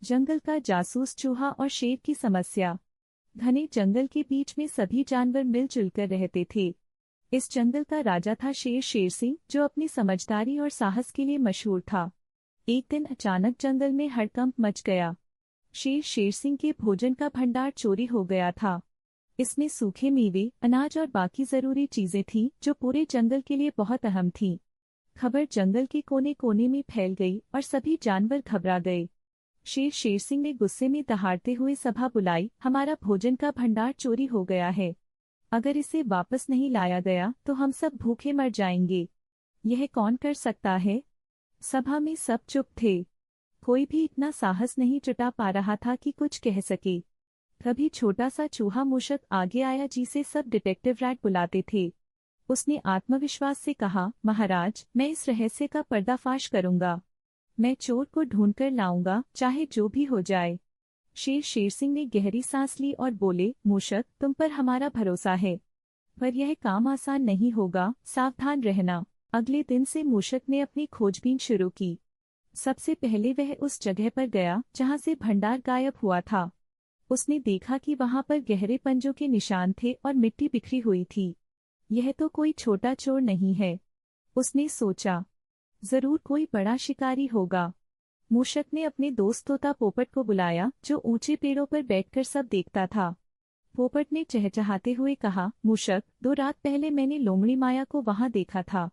जंगल का जासूस चूहा और शेर की समस्या। घने जंगल के बीच में सभी जानवर मिलजुल कर रहते थे। इस जंगल का राजा था शेर सिंह, जो अपनी समझदारी और साहस के लिए मशहूर था। एक दिन अचानक जंगल में हड़कंप मच गया। शेर सिंह के भोजन का भंडार चोरी हो गया था। इसमें सूखे मेवे, अनाज और बाकी जरूरी चीजें थीं, जो पूरे जंगल के लिए बहुत अहम थीं। खबर जंगल के कोने कोने में फैल गई और सभी जानवर घबरा गए। शेर सिंह ने गुस्से में दहाड़ते हुए सभा बुलाई, हमारा भोजन का भंडार चोरी हो गया है। अगर इसे वापस नहीं लाया गया तो हम सब भूखे मर जाएंगे। यह कौन कर सकता है? सभा में सब चुप थे। कोई भी इतना साहस नहीं जुटा पा रहा था कि कुछ कह सके। तभी छोटा सा चूहा मूषक आगे आया, जिसे सब डिटेक्टिव रैट बुलाते थे। उसने आत्मविश्वास से कहा, महाराज, मैं इस रहस्य का पर्दाफाश करूंगा। मैं चोर को ढूंढकर लाऊंगा, चाहे जो भी हो जाए। शेर सिंह ने गहरी सांस ली और बोले, मूषक, तुम पर हमारा भरोसा है, पर यह काम आसान नहीं होगा, सावधान रहना। अगले दिन से मूषक ने अपनी खोजबीन शुरू की। सबसे पहले वह उस जगह पर गया जहां से भंडार गायब हुआ था। उसने देखा कि वहां पर गहरे पंजों के निशान थे और मिट्टी बिखरी हुई थी। यह तो कोई छोटा चोर नहीं है, उसने सोचा। जरूर कोई बड़ा शिकारी होगा। मूषक ने अपने दोस्त तोता पोपट को बुलाया, जो ऊंचे पेड़ों पर बैठकर सब देखता था। पोपट ने चहचहाते हुए कहा, मूषक, 2 रात पहले मैंने लोमड़ी माया को वहां देखा था।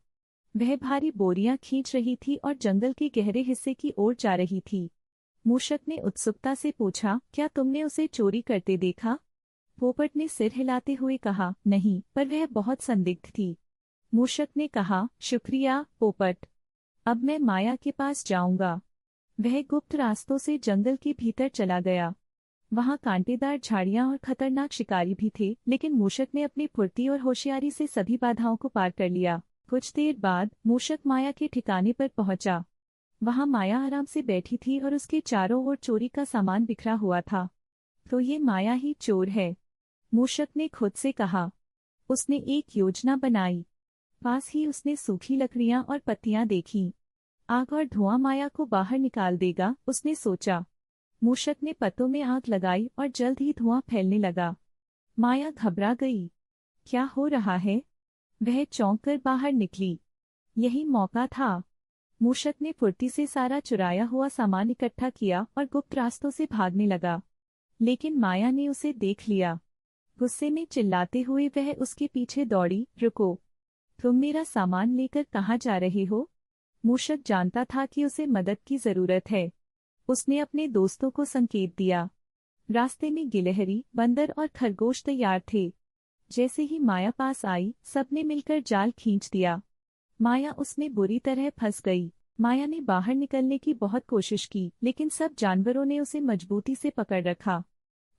वह भारी बोरियां खींच रही थी और जंगल के गहरे हिस्से की ओर जा रही थी। मूषक ने उत्सुकता से पूछा, क्या तुमने उसे चोरी करते देखा? पोपट ने सिर हिलाते हुए कहा, नहीं, पर वह बहुत संदिग्ध थी। मूषक ने कहा, शुक्रिया पोपट, अब मैं माया के पास जाऊंगा। वह गुप्त रास्तों से जंगल के भीतर चला गया। वहां कांटेदार झाड़ियां और खतरनाक शिकारी भी थे, लेकिन मूषक ने अपनी फुर्ती और होशियारी से सभी बाधाओं को पार कर लिया। कुछ देर बाद मूषक माया के ठिकाने पर पहुंचा। वहां माया आराम से बैठी थी और उसके चारों ओर चोरी का सामान बिखरा हुआ था। तो ये माया ही चोर है, मूषक ने खुद से कहा। उसने एक योजना बनाई। पास ही उसने सूखी लकड़ियां और पत्तियां देखीं। आग और धुआं माया को बाहर निकाल देगा, उसने सोचा। मूषक ने पत्तों में आग लगाई और जल्द ही धुआं फैलने लगा। माया घबरा गई। क्या हो रहा है? वह चौंक कर बाहर निकली। यही मौका था। मूषक ने फुर्ती से सारा चुराया हुआ सामान इकट्ठा किया और गुप्त रास्तों से भागने लगा। लेकिन माया ने उसे देख लिया। गुस्से में चिल्लाते हुए वह उसके पीछे दौड़ी, रुको, तुम मेरा सामान लेकर कहाँ जा रहे हो? मूषक जानता था कि उसे मदद की जरूरत है। उसने अपने दोस्तों को संकेत दिया। रास्ते में गिलहरी, बंदर और खरगोश तैयार थे। जैसे ही माया पास आई, सबने मिलकर जाल खींच दिया। माया उसमें बुरी तरह फंस गई। माया ने बाहर निकलने की बहुत कोशिश की, लेकिन सब जानवरों ने उसे मजबूती से पकड़ रखा।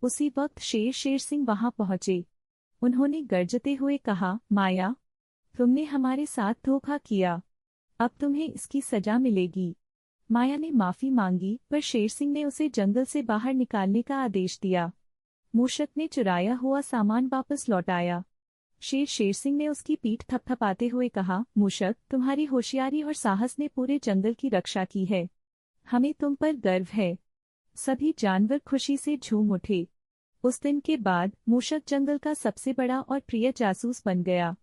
उसी वक्त शेर सिंह वहां पहुंचे। उन्होंने गर्जते हुए कहा, माया, तुमने हमारे साथ धोखा किया, अब तुम्हें इसकी सजा मिलेगी। माया ने माफी मांगी, पर शेर सिंह ने उसे जंगल से बाहर निकालने का आदेश दिया। मूषक ने चुराया हुआ सामान वापस लौटाया। शेर सिंह ने उसकी पीठ थपथपाते हुए कहा, मूषक, तुम्हारी होशियारी और साहस ने पूरे जंगल की रक्षा की है। हमें तुम पर गर्व है। सभी जानवर खुशी से झूम उठे। उस दिन के बाद मूषक जंगल का सबसे बड़ा और प्रिय जासूस बन गया।